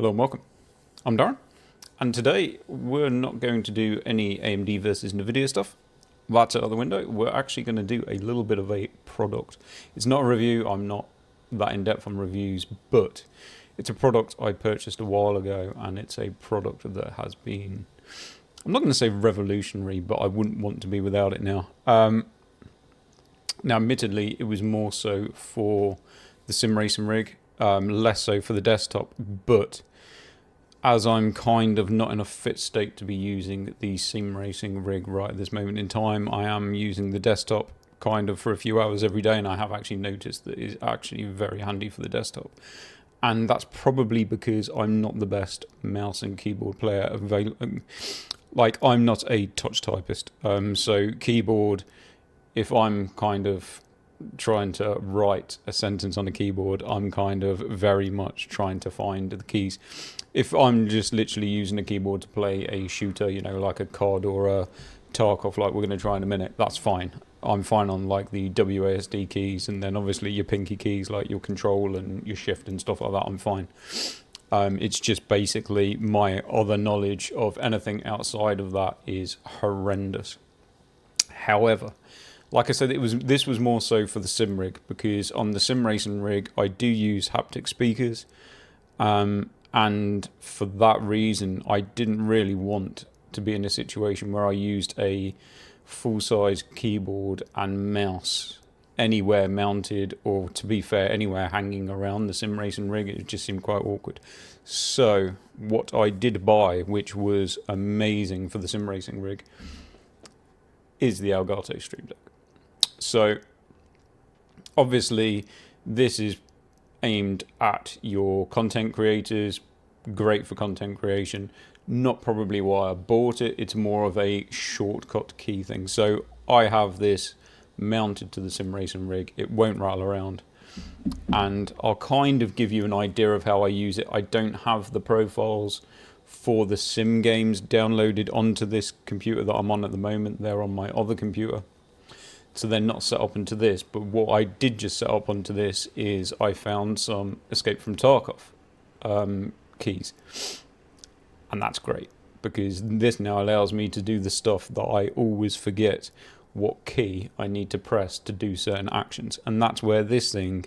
Hello and welcome. I'm Darren, and today we're not going to do any AMD versus NVIDIA stuff. That's out of the window. We're actually going to do a little bit of a product. It's not a review. I'm not that in-depth on reviews, but it's a product I purchased a while ago, and it's a product that has been, I'm not going to say revolutionary, but I wouldn't want to be without it now. Now, admittedly, it was more so for the sim racing rig, less so for the desktop, but as I'm kind of not in a fit state to be using the sim racing rig right at this moment in time, I am using the desktop kind of for a few hours every day, and I have actually noticed that it's actually very handy for the desktop. And that's probably because I'm not the best mouse and keyboard player available. Like, I'm not a touch typist, so keyboard, if I'm kind of trying to write a sentence on a keyboard, I'm kind of very much trying to find the keys. If I'm just literally using a keyboard to play a shooter, you know, like a COD or a Tarkov, like we're going to try in a minute, that's fine. I'm fine on like the WASD keys, and then obviously your pinky keys, like your control and your shift and stuff like that, I'm fine. It's just basically my other knowledge of anything outside of that is horrendous. However, like I said, this was more so for the sim rig, because on the sim racing rig I do use haptic speakers, and for that reason I didn't really want to be in a situation where I used a full-size keyboard and mouse anywhere mounted, or to be fair, anywhere hanging around the sim racing rig. It just seemed quite awkward. So what I did buy, which was amazing for the sim racing rig, is the Elgato Stream Deck. So obviously this is aimed at your content creators, great for content creation. Not probably why I bought it. It's more of a shortcut key thing. So I have this mounted to the sim racing rig. It won't rattle around, and I'll kind of give you an idea of how I use it. I don't have the profiles for the sim games downloaded onto this computer that I'm on at the moment. They're on my other computer, so they're not set up into this. But what I did just set up onto this is I found some Escape from Tarkov keys, and that's great, because this now allows me to do the stuff that I always forget what key I need to press to do certain actions, and that's where this thing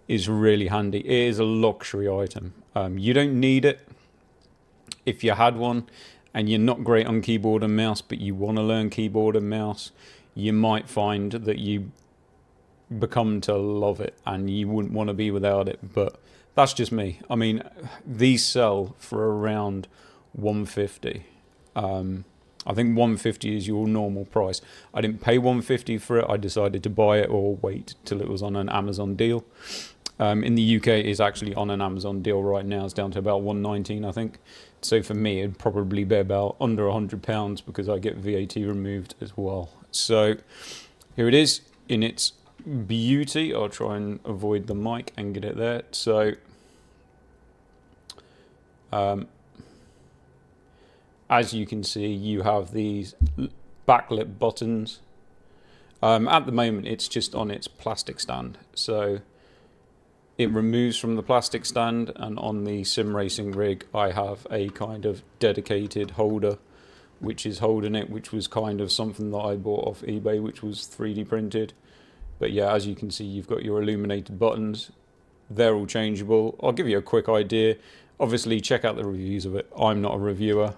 is really handy. It is a luxury item. You don't need it. If you had one and you're not great on keyboard and mouse, but you want to learn keyboard and mouse, you might find that you become to love it and you wouldn't want to be without it. But that's just me. I mean, these sell for around $150. I think $150 is your normal price. I didn't pay $150 for it. I decided to buy it or wait till it was on an Amazon deal. In the UK, it's actually on an Amazon deal right now. It's down to about $119, I think. So for me, it'd probably be about under £100, because I get VAT removed as well. So here it is in its beauty. I'll try and avoid the mic and get it there. So as you can see, you have these backlit buttons. At the moment, it's just on its plastic stand. So it removes from the plastic stand, and on the sim racing rig I have a kind of dedicated holder which is holding it, which was kind of something that I bought off eBay, which was 3D printed. But yeah, as you can see, you've got your illuminated buttons. They're all changeable. I'll give you a quick idea. Obviously, check out the reviews of it. I'm not a reviewer.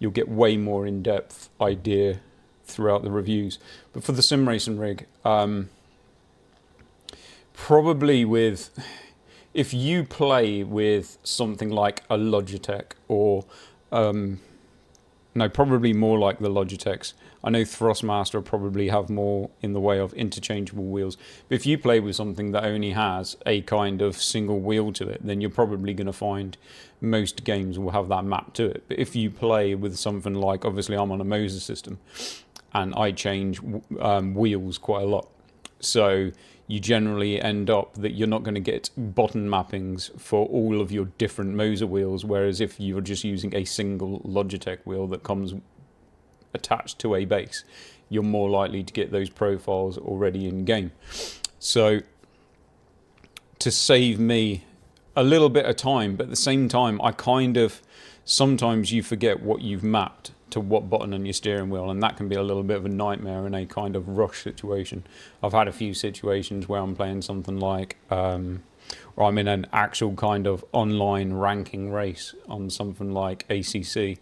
You'll get way more in-depth idea throughout the reviews. But for the sim racing rig, probably if you play with something like a Logitech, or no, probably more like the Logitechs. I know Thrustmaster probably have more in the way of interchangeable wheels. But if you play with something that only has a kind of single wheel to it, then you're probably going to find most games will have that map to it. But if you play with something like, obviously I'm on a Moses system, and I change wheels quite a lot. So you generally end up that you're not going to get button mappings for all of your different Moser wheels, whereas if you're just using a single Logitech wheel that comes attached to a base, you're more likely to get those profiles already in game. So to save me a little bit of time, but at the same time, sometimes you forget what you've mapped to what button on your steering wheel, and that can be a little bit of a nightmare in a kind of rush situation. I've had a few situations where I'm playing something like, or I'm in an actual kind of online ranking race on something like ACC,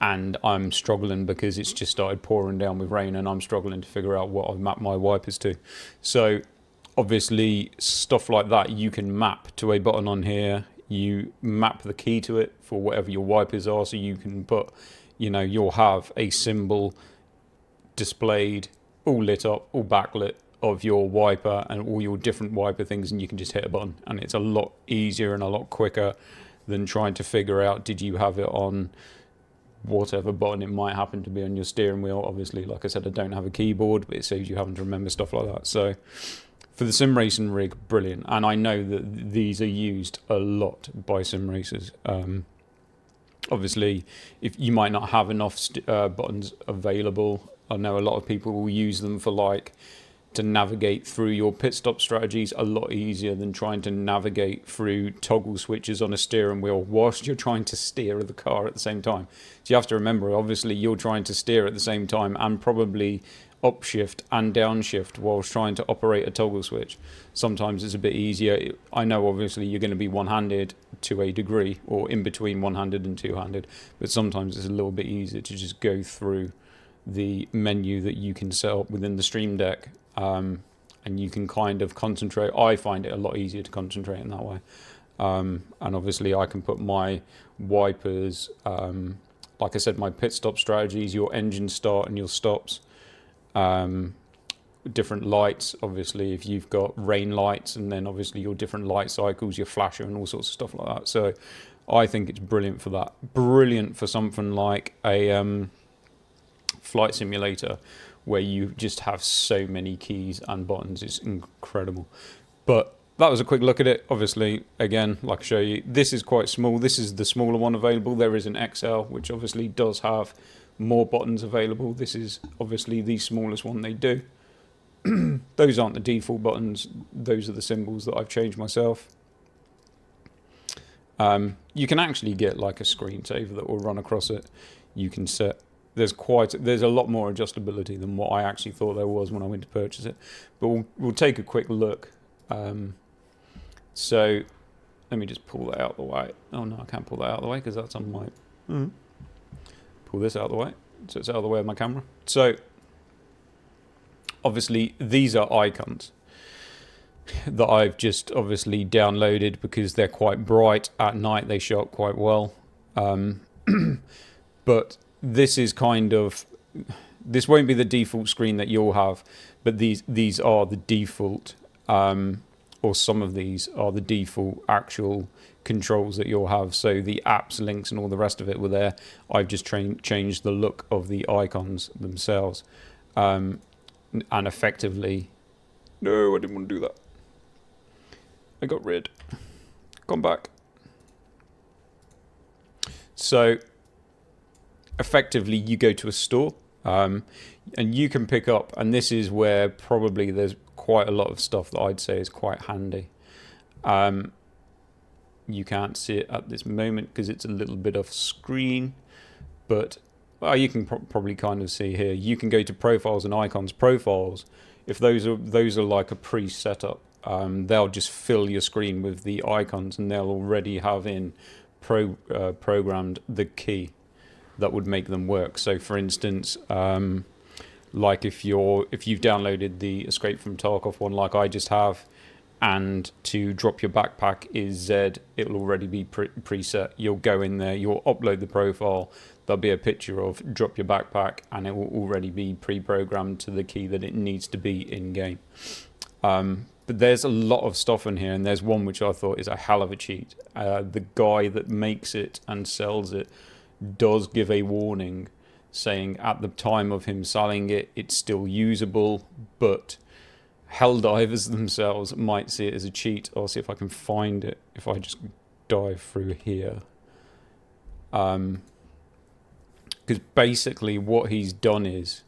and I'm struggling because it's just started pouring down with rain, and I'm struggling to figure out what I've mapped my wipers to. So obviously stuff like that you can map to a button on here. You map the key to it for whatever your wipers are, so you can put, you'll have a symbol displayed, all lit up, all backlit, of your wiper and all your different wiper things, and you can just hit a button, and it's a lot easier and a lot quicker than trying to figure out, did you have it on whatever button it might happen to be on your steering wheel. Obviously, like I said, I don't have a keyboard, but it saves you having to remember stuff like that. So for the sim racing rig, brilliant. And I know that these are used a lot by sim racers. Obviously, if you might not have enough buttons available, I know a lot of people will use them for to navigate through your pit stop strategies a lot easier than trying to navigate through toggle switches on a steering wheel whilst you're trying to steer the car at the same time. So you have to remember, obviously, you're trying to steer at the same time and probably upshift and downshift whilst trying to operate a toggle switch. Sometimes it's a bit easier. I know obviously you're going to be one-handed to a degree, or in between one-handed and two-handed, but sometimes it's a little bit easier to just go through the menu that you can set up within the Stream Deck, and you can kind of concentrate. I find it a lot easier to concentrate in that way, and obviously I can put my wipers, like I said, my pit stop strategies, your engine start and your stops, different lights, obviously if you've got rain lights, and then obviously your different light cycles, your flasher and all sorts of stuff like that. So I think it's brilliant for that. Brilliant for something like a flight simulator where you just have so many keys and buttons. It's incredible. But that was a quick look at it. Obviously, again, like I show you, this is quite small. This is the smaller one available. There is an XL, which obviously does have more buttons available. This is obviously the smallest one they do. Those aren't the default buttons. Those are the symbols that I've changed myself. You can actually get like a screensaver that will run across it. You can set, there's a lot more adjustability than what I actually thought there was when I went to purchase it. But we'll take a quick look. So let me just pull that out of the way. Oh no, I can't pull that out of the way because that's on my... Pull this out of the way, so it's out of the way of my camera. So obviously these are icons that I've just obviously downloaded because they're quite bright at night. They show up quite well. But this is this won't be the default screen that you'll have, but these are the default, or some of these are the default actual controls that you'll have. So the apps, links and all the rest of it were there. I've just changed the look of the icons themselves, and effectively, no, I didn't want to do that. I got rid. Gone back. So effectively you go to a store, and you can pick up, and this is where probably there's quite a lot of stuff that I'd say is quite handy. You can't see it at this moment because it's a little bit off screen, but you can probably kind of see here. You can go to profiles and icons. Profiles, if those are like a pre-set up, they'll just fill your screen with the icons, and they'll already have in programmed the key that would make them work. So for instance, like if you've downloaded the Escape from Tarkov one like I just have, and to drop your backpack is Z, it'll already be preset. You'll go in there, you'll upload the profile, there'll be a picture of drop your backpack, and it will already be pre-programmed to the key that it needs to be in game. But there's a lot of stuff in here, and there's one which I thought is a hell of a cheat. The guy that makes it and sells it does give a warning saying at the time of him selling it, it's still usable, but Helldivers themselves might see it as a cheat. I'll see if I can find it if I just dive through here. Because basically what he's done is,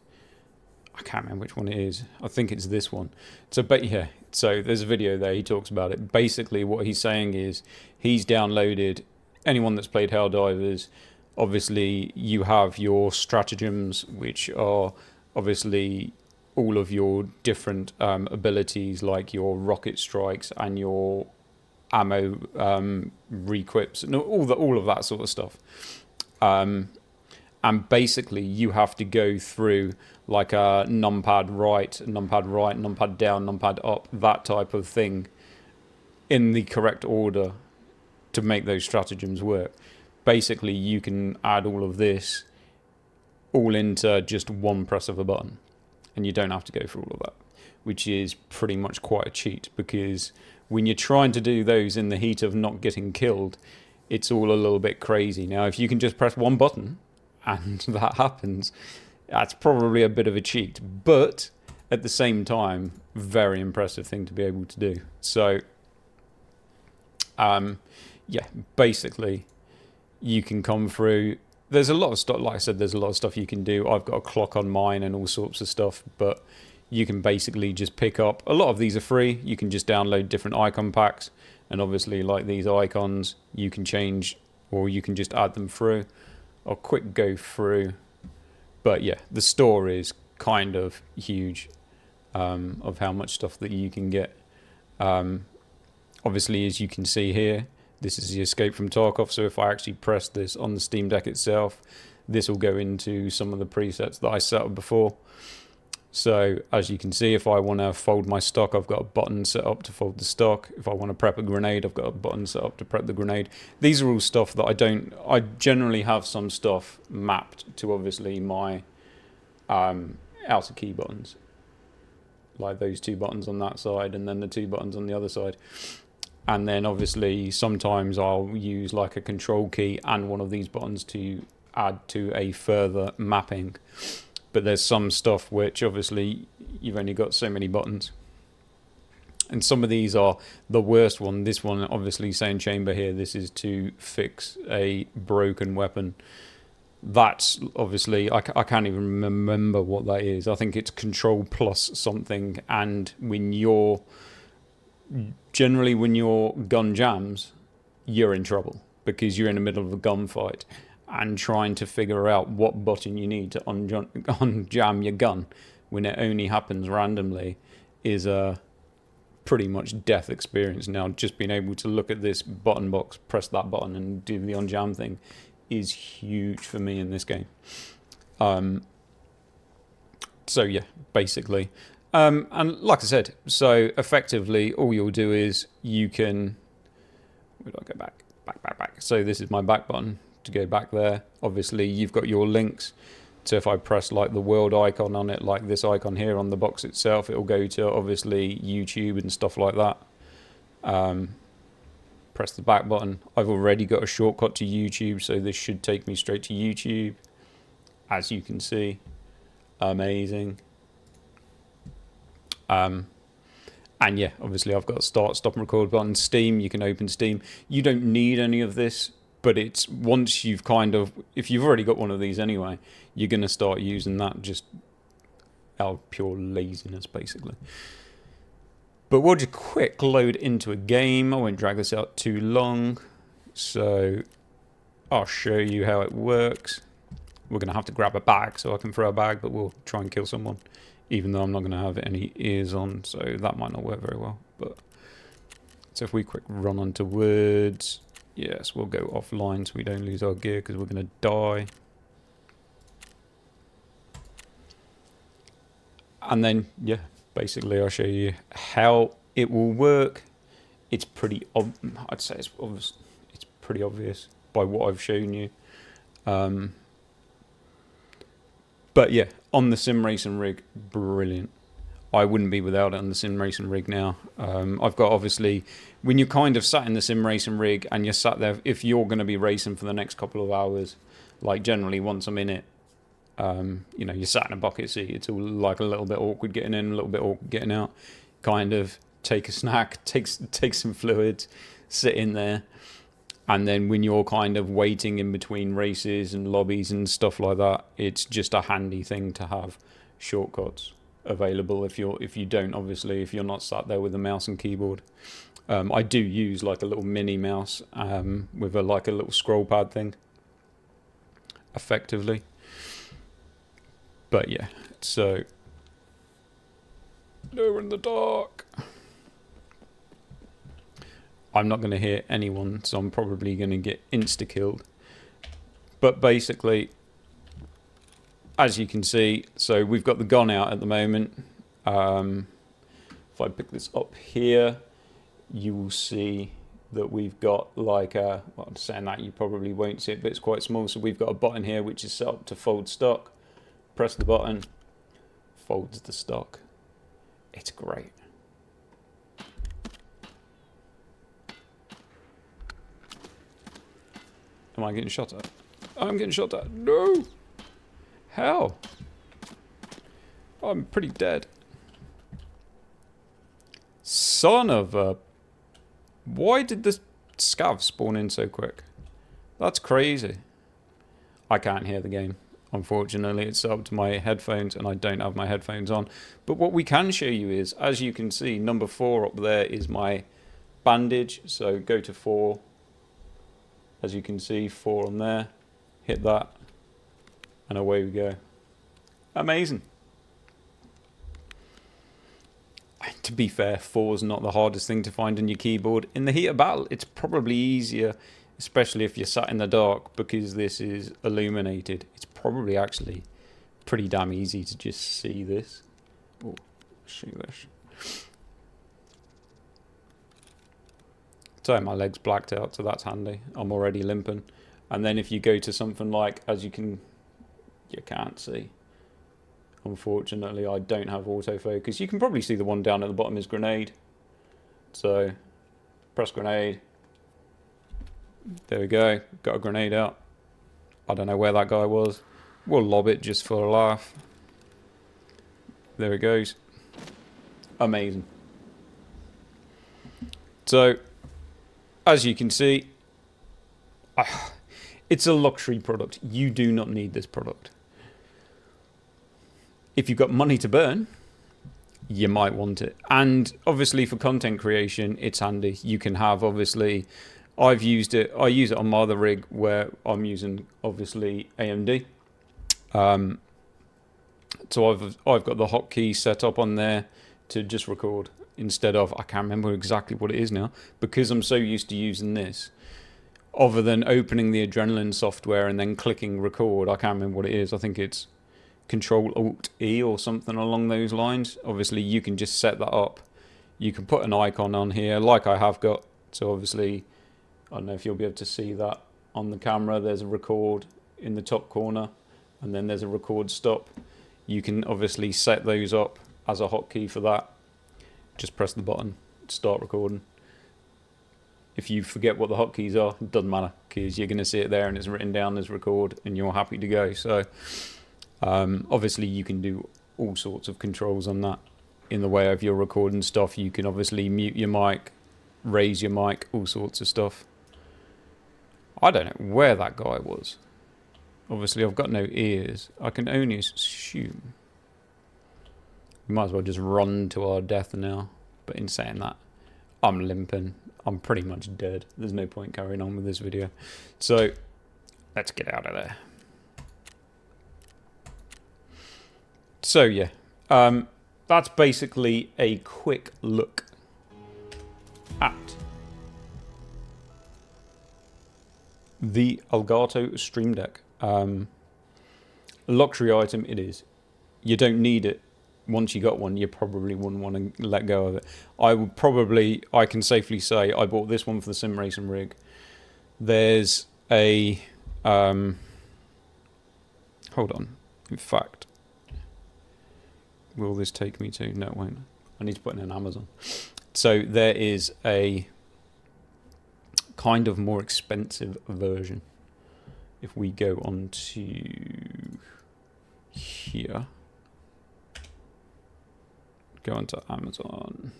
I can't remember which one it is. I think it's this one. So, but yeah, so there's a video there. He talks about it. Basically, what he's saying is he's downloaded anyone that's played Helldivers. Obviously, you have your stratagems, which are obviously all of your different abilities, like your rocket strikes and your ammo requips and all of that sort of stuff. And basically, you have to go through like a numpad right, numpad down, numpad up, that type of thing in the correct order to make those stratagems work. Basically, you can add all of this all into just one press of a button, and you don't have to go through all of that, which is pretty much quite a cheat, because when you're trying to do those in the heat of not getting killed, it's all a little bit crazy. Now, if you can just press one button and that happens, that's probably a bit of a cheat, but at the same time, very impressive thing to be able to do. So, yeah, basically, you can come through. There's a lot of stuff, like I said, there's a lot of stuff you can do. I've got a clock on mine and all sorts of stuff, but you can basically just pick up. A lot of these are free. You can just download different icon packs, and obviously, like these icons, you can change, or you can just add them through. I'll quick go through. But yeah, the store is kind of huge of how much stuff that you can get. Obviously, as you can see here, this is the Escape from Tarkov. So if I actually press this on the Steam Deck itself, this will go into some of the presets that I set up before. So as you can see, if I want to fold my stock, I've got a button set up to fold the stock. If I want to prep a grenade, I've got a button set up to prep the grenade. These are all stuff that I generally have some stuff mapped to obviously my outer key buttons, like those two buttons on that side and then the two buttons on the other side. And then obviously sometimes I'll use like a control key and one of these buttons to add to a further mapping. But there's some stuff which obviously you've only got so many buttons. And some of these are the worst one. This one, obviously saying chamber here, this is to fix a broken weapon. That's obviously, I can't even remember what that is. I think it's control plus something. And when your gun jams, you're in trouble because you're in the middle of a gunfight and trying to figure out what button you need to unjam your gun when it only happens randomly is a pretty much death experience. Now, just being able to look at this button box, press that button and do the unjam thing is huge for me in this game. So yeah, basically. And like I said, so effectively all you'll do is you can, where do I go back? Back. So this is my back button to go back there. Obviously you've got your links. So if I press like the world icon on it, like this icon here on the box itself, it'll go to obviously YouTube and stuff like that. Press the back button. I've already got a shortcut to YouTube, so this should take me straight to YouTube. As you can see, amazing. And yeah, obviously I've got a start, stop and record button. Steam, you can open Steam. You don't need any of this, but it's once you've if you've already got one of these anyway, you're going to start using that just out of pure laziness, basically. But we'll just quick load into a game. I won't drag this out too long. So I'll show you how it works. We're going to have to grab a bag so I can throw a bag, but we'll try and kill someone, even though I'm not going to have any ears on, so that might not work very well. But so if we quick run onto words, yes, we'll go offline so we don't lose our gear because we're going to die. And then, yeah, basically I'll show you how it will work. It's pretty, I'd say it's obvious. It's pretty obvious by what I've shown you. But yeah, on the sim racing rig, brilliant. I wouldn't be without it on the sim racing rig now. I've got obviously, when you're kind of sat in the sim racing rig and you're sat there, if you're going to be racing for the next couple of hours, like generally once I'm in it, you know, you're sat in a bucket seat. It's all like a little bit awkward getting in, a little bit awkward getting out. Kind of take a snack, take some fluids, sit in there. And then when you're kind of waiting in between races and lobbies and stuff like that, it's just a handy thing to have shortcuts available if you don't, obviously, if you're not sat there with a mouse and keyboard. I do use like a little mini mouse with a little scroll pad thing, effectively. But yeah, so no, we're in the dark. I'm not going to hit anyone, so I'm probably going to get insta-killed. But basically, as you can see, so we've got the gun out at the moment. If I pick this up here, you will see that we've got like a, well, saying that you probably won't see it, but it's quite small. So we've got a button here which is set up to fold stock. Press the button, folds the stock. It's great. Am I getting shot at? I'm getting shot at. No! How? I'm pretty dead. Son of a... Why did this scav spawn in so quick? That's crazy. I can't hear the game. Unfortunately, it's up to my headphones and I don't have my headphones on. But what we can show you is, as you can see, number 4 up there is my bandage. So go to 4. As you can see, 4 on there. Hit that. And away we go. Amazing. To be fair, 4 is not the hardest thing to find on your keyboard. In the heat of battle, it's probably easier, especially if you're sat in the dark, because this is illuminated. It's probably actually pretty damn easy to just see this. Oh, shoot this. So my leg's blacked out, so that's handy. I'm already limping. And then if you go to something like, as you can't see. Unfortunately, I don't have autofocus. You can probably see the one down at the bottom is grenade. So, press grenade. There we go. Got a grenade out. I don't know where that guy was. We'll lob it just for a laugh. There it goes. Amazing. So, as you can see, it's a luxury product. You do not need this product. If you've got money to burn, you might want it. And obviously for content creation, it's handy. You can have, obviously, I've used it. I use it on my other rig where I'm using, obviously, AMD. So I've got the hotkey set up on there to just record instead of, I can't remember exactly what it is now, because I'm so used to using this. Other than opening the Adrenaline software and then clicking record, I can't remember what it is. I think it's Control-Alt-E or something along those lines. Obviously, you can just set that up. You can put an icon on here, like I have got. So obviously, I don't know if you'll be able to see that on the camera. There's a record in the top corner, and then there's a record stop. You can obviously set those up as a hotkey for that. Just press the button, start recording. If you forget what the hotkeys are, it doesn't matter, because you're going to see it there and it's written down as record, and you're happy to go. So obviously you can do all sorts of controls on that in the way of your recording stuff. You can obviously mute your mic, raise your mic, all sorts of stuff. I don't know where that guy was. Obviously I've got no ears. I can only assume. We might as well just run to our death now. But in saying that, I'm limping. I'm pretty much dead. There's no point carrying on with this video. So let's get out of there. So yeah, that's basically a quick look at the Elgato Stream Deck. A luxury item it is. You don't need it. Once you got one, you probably wouldn't want to let go of it. I can safely say I bought this one for the sim racing rig. There's a, hold on, in fact, will this take me to? No, it won't. I need to put it in Amazon. So there is a kind of more expensive version. If we go on to here, go onto Amazon.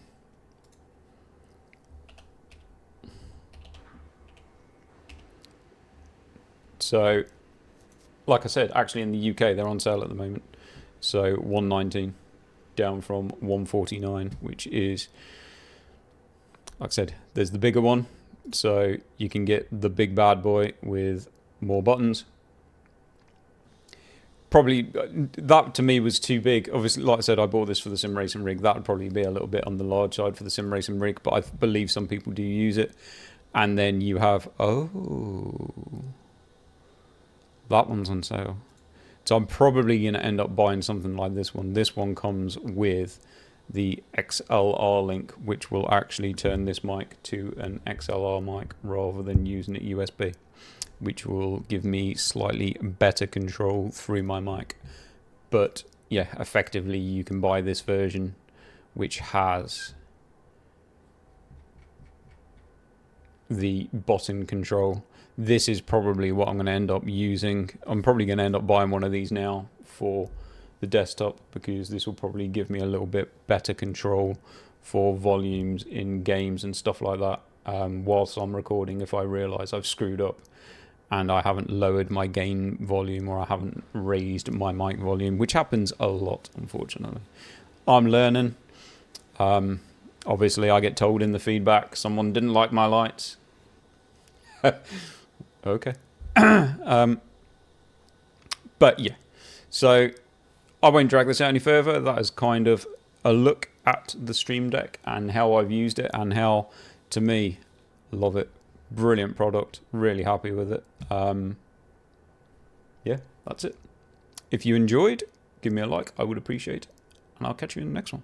So, like I said, actually in the UK they're on sale at the moment. So 119 down from 149, which is, like I said, there's the bigger one. So you can get the big bad boy with more buttons. Probably that to me was too big. Obviously, like I said, I bought this for the sim racing rig. That would probably be a little bit on the large side for the sim racing rig, but I believe some people do use it. And then you have, oh, that one's on sale. So I'm probably going to end up buying something like this one. This one comes with the XLR link, which will actually turn this mic to an XLR mic rather than using it USB, which will give me slightly better control through my mic. But yeah, effectively you can buy this version, which has the button control. This is probably what I'm going to end up using. I'm probably going to end up buying one of these now for the desktop, because this will probably give me a little bit better control for volumes in games and stuff like that, whilst I'm recording, if I realise I've screwed up and I haven't lowered my gain volume or I haven't raised my mic volume, which happens a lot, unfortunately. I'm learning. Obviously, I get told in the feedback someone didn't like my lights. Okay. But yeah, so I won't drag this out any further. That is kind of a look at the Stream Deck and how I've used it and how, to me, love it. Brilliant product. Really happy with it. Yeah, that's it. If you enjoyed, give me a like. I would appreciate it. And I'll catch you in the next one.